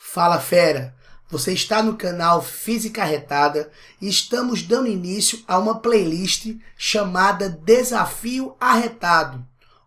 Fala fera, você está no canal Física Arretada e estamos dando início a uma playlist chamada Desafio Arretado,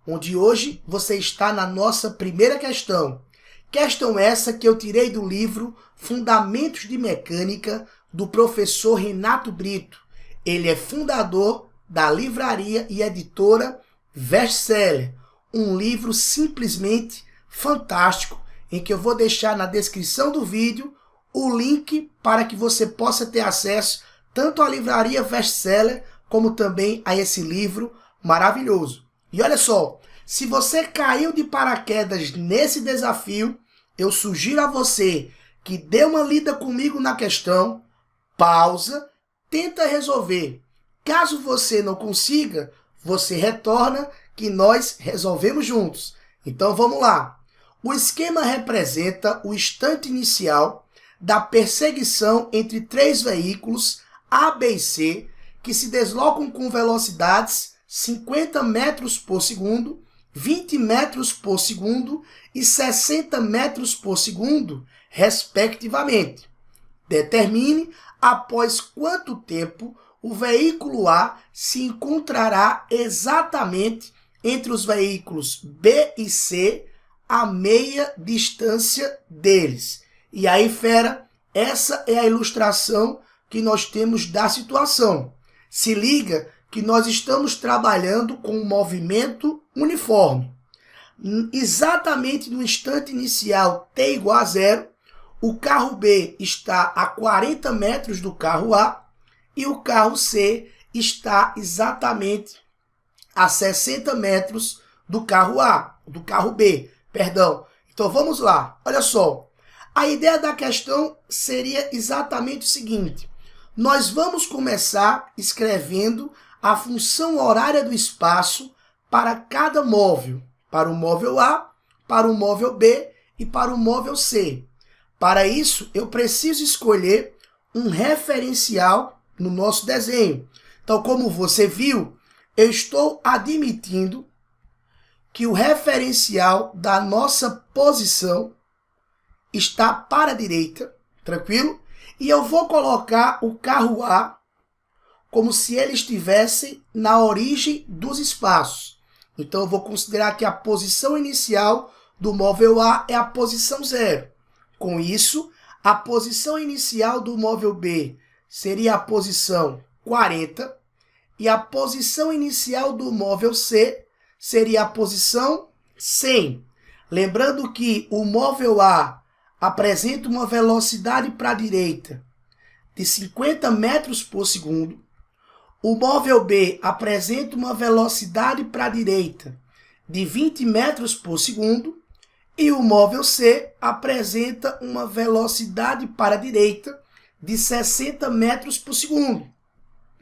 onde hoje você está na nossa primeira questão. Questão essa que eu tirei do livro Fundamentos de Mecânica do professor Renato Brito. Ele é fundador da livraria e editora Bestseller, um livro simplesmente fantástico, em que eu vou deixar na descrição do vídeo o link para que você possa ter acesso tanto à livraria Bestseller como também a esse livro maravilhoso. E olha só, se você caiu de paraquedas nesse desafio, eu sugiro a você que dê uma lida comigo na questão, pausa, tenta resolver. Caso você não consiga, você retorna que nós resolvemos juntos. Então vamos lá. O esquema representa o instante inicial da perseguição entre três veículos A, B e C que se deslocam com velocidades 50 metros por segundo, 20 metros por segundo e 60 metros por segundo, respectivamente. Determine após quanto tempo o veículo A se encontrará exatamente entre os veículos B e C a meia distância deles. E aí, fera, essa é a ilustração que nós temos da situação. Se liga que nós estamos trabalhando com um movimento uniforme. Exatamente no instante inicial t igual a 0, o carro B está a 40 metros do carro A e o carro C está exatamente a 60 metros do carro A, do carro B. Perdão. Então vamos lá. Olha só. A ideia da questão seria exatamente o seguinte. Nós vamos começar escrevendo a função horária do espaço para cada móvel. Para o móvel A, para o móvel B e para o móvel C. Para isso, eu preciso escolher um referencial no nosso desenho. Então, como você viu, eu estou admitindo que o referencial da nossa posição está para a direita, tranquilo? E eu vou colocar o carro A como se ele estivesse na origem dos espaços. Então eu vou considerar que a posição inicial do móvel A é a posição 0. Com isso, a posição inicial do móvel B seria a posição 40 e a posição inicial do móvel C seria a posição 100. Lembrando que o móvel A apresenta uma velocidade para a direita de 50 metros por segundo. O móvel B apresenta uma velocidade para a direita de 20 metros por segundo. E o móvel C apresenta uma velocidade para a direita de 60 metros por segundo.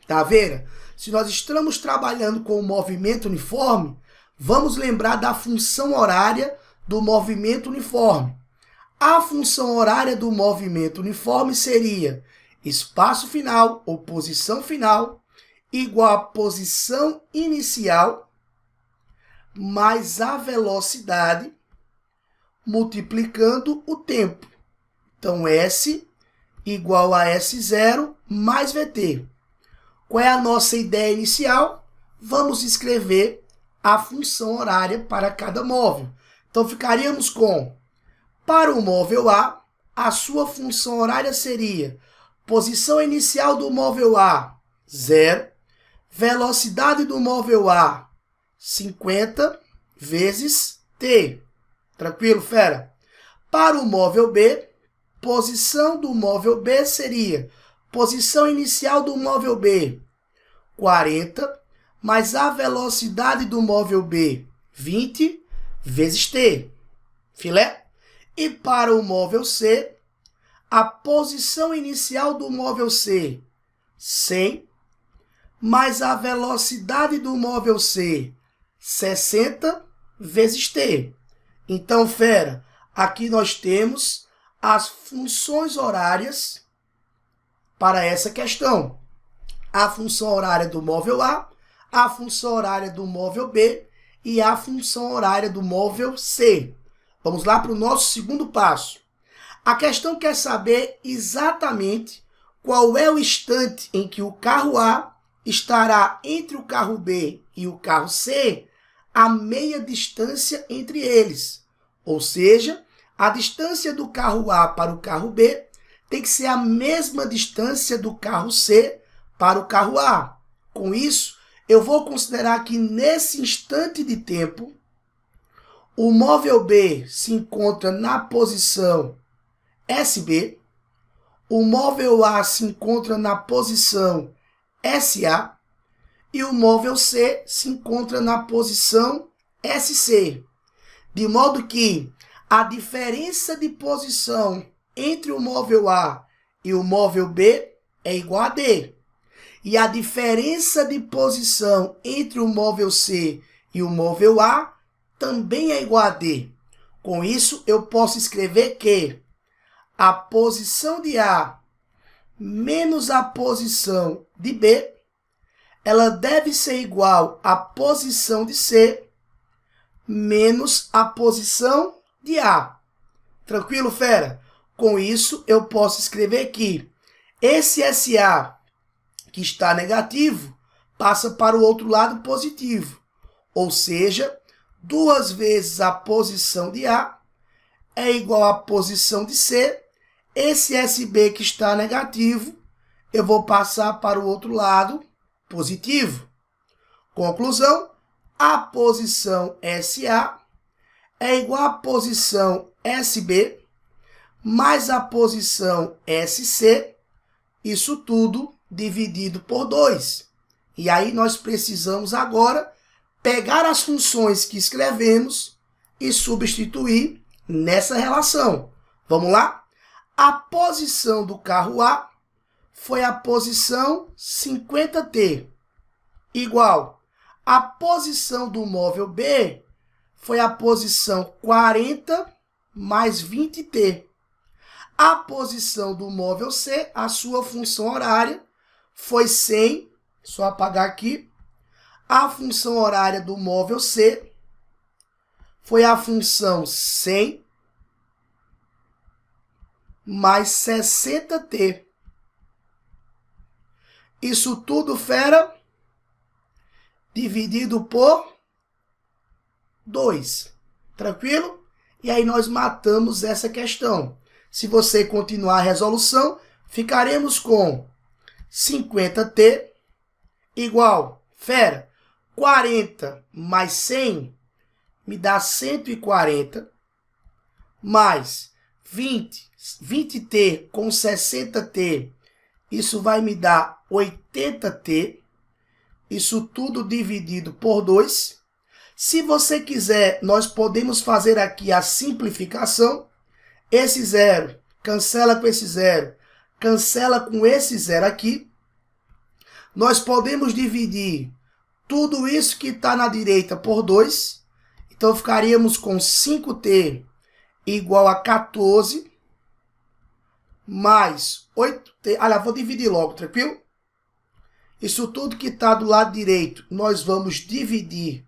Tá vendo? Se nós estamos trabalhando com o movimento uniforme, vamos lembrar da função horária do movimento uniforme. A função horária do movimento uniforme seria espaço final ou posição final igual a posição inicial mais a velocidade multiplicando o tempo. Então, S igual a S0 mais VT. Qual é a nossa ideia inicial? Vamos escrever a função horária para cada móvel. Então, ficaríamos com, para o móvel a sua função horária seria posição inicial do móvel A, 0, velocidade do móvel A, 50 vezes T. Tranquilo, fera? Para o móvel B, posição do móvel B seria posição inicial do móvel B, 40, mais a velocidade do móvel B, 20, vezes T. Filé? E para o móvel C, a posição inicial do móvel C, 100, mais a velocidade do móvel C, 60, vezes T. Então, fera, aqui nós temos as funções horárias para essa questão. A função horária do móvel A função horária do móvel B e a função horária do móvel C. Vamos lá para o nosso segundo passo. A questão quer saber exatamente qual é o instante em que o carro A estará entre o carro B e o carro C, a meia distância entre eles. Ou seja, a distância do carro A para o carro B tem que ser a mesma distância do carro C para o carro A. Com isso, eu vou considerar que nesse instante de tempo, o móvel B se encontra na posição SB, o móvel A se encontra na posição SA e o móvel C se encontra na posição SC. De modo que a diferença de posição entre o móvel A e o móvel B é igual a D. E a diferença de posição entre o móvel C e o móvel A também é igual a D. Com isso, eu posso escrever que a posição de A menos a posição de B, ela deve ser igual à posição de C menos a posição de A. Tranquilo, fera? Com isso, eu posso escrever que esse SA que está negativo passa para o outro lado positivo. Ou seja, 2 vezes a posição de A é igual à posição de C. Esse SB que está negativo, eu vou passar para o outro lado positivo. Conclusão, a posição SA é igual à posição SB mais a posição SC, isso tudo dividido por 2. E aí nós precisamos agora pegar as funções que escrevemos e substituir nessa relação. Vamos lá? A posição do carro A foi a posição 50T, igual a posição do móvel B foi a posição 40 mais 20T. A posição do móvel C, a sua função horária, foi 100, só apagar aqui. A função horária do móvel C foi a função 100 mais 60T. Isso tudo, fera, dividido por 2. Tranquilo? E aí nós matamos essa questão. Se você continuar a resolução, ficaremos com 50T igual, fera, 40 mais 100 me dá 140, mais 20T com 60T, isso vai me dar 80T, isso tudo dividido por 2. Se você quiser, nós podemos fazer aqui a simplificação. Esse 0 cancela com esse 0, cancela com esse 0 aqui. Nós podemos dividir tudo isso que está na direita por 2. Então, ficaríamos com 5T igual a 14, mais 8T. Olha, vou dividir logo, tranquilo? Isso tudo que está do lado direito, nós vamos dividir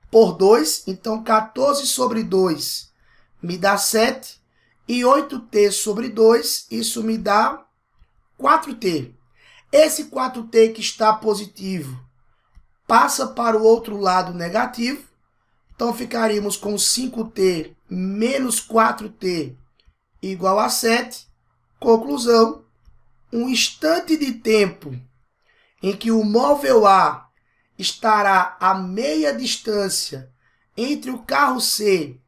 por 2. Então, 14 sobre 2 me dá 7. E 8T sobre 2, isso me dá 4T. Esse 4T que está positivo passa para o outro lado negativo. Então, ficaríamos com 5T menos 4T igual a 7. Conclusão, um instante de tempo em que o móvel A estará a meia distância entre o carro C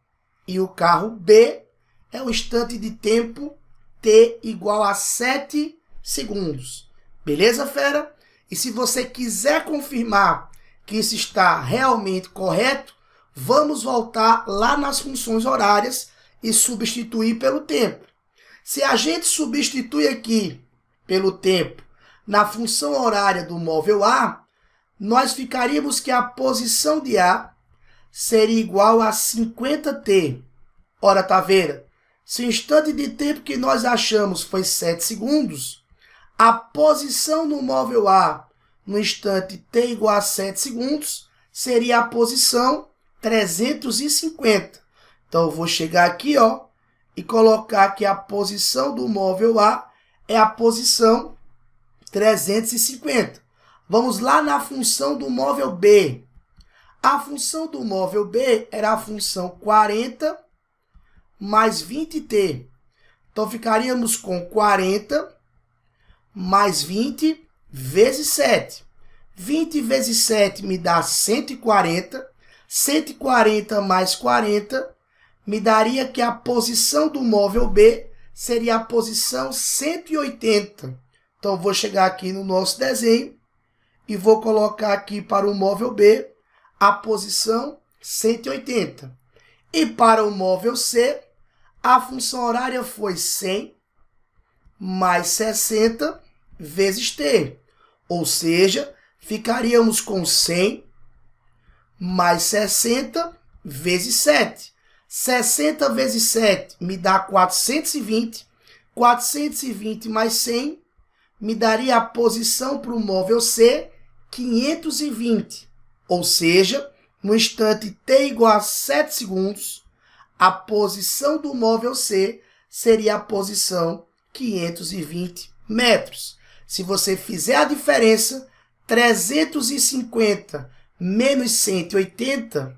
e o carro B é um instante de tempo T igual a 7 segundos. Beleza, fera? E se você quiser confirmar que isso está realmente correto, vamos voltar lá nas funções horárias e substituir pelo tempo. Se a gente substitui aqui pelo tempo na função horária do móvel A, nós ficaríamos que a posição de A seria igual a 50T. Ora, tá vendo? Se o instante de tempo que nós achamos foi 7 segundos, a posição no móvel A no instante T igual a 7 segundos seria a posição 350. Então, eu vou chegar aqui, ó, e colocar que a posição do móvel A é a posição 350. Vamos lá na função do móvel B. A função do móvel B era a função 40 mais 20t. Então, ficaríamos com 40 mais 20 vezes 7. 20 vezes 7 me dá 140. 140 mais 40 me daria que a posição do móvel B seria a posição 180. Então, vou chegar aqui no nosso desenho e vou colocar aqui para o móvel B a posição 180. E para o móvel C, a função horária foi 100 mais 60 vezes t. Ou seja, ficaríamos com 100 mais 60 vezes 7. 60 vezes 7 me dá 420. 420 mais 100 me daria a posição para o móvel C, 520. Ou seja, no instante t igual a 7 segundos, a posição do móvel C seria a posição 520 metros. Se você fizer a diferença, 350 menos 180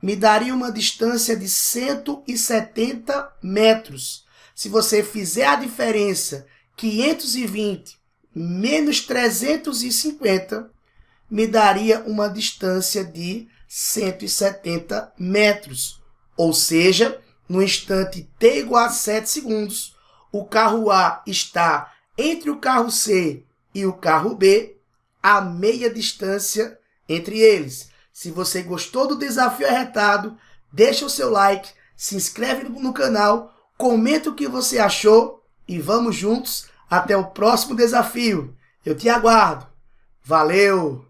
me daria uma distância de 170 metros. Se você fizer a diferença, 520 menos 350 me daria uma distância de 170 metros. Ou seja, no instante t igual a 7 segundos, o carro A está entre o carro C e o carro B, a meia distância entre eles. Se você gostou do desafio arretado, deixa o seu like, se inscreve no canal, comenta o que você achou e vamos juntos até o próximo desafio. Eu te aguardo. Valeu!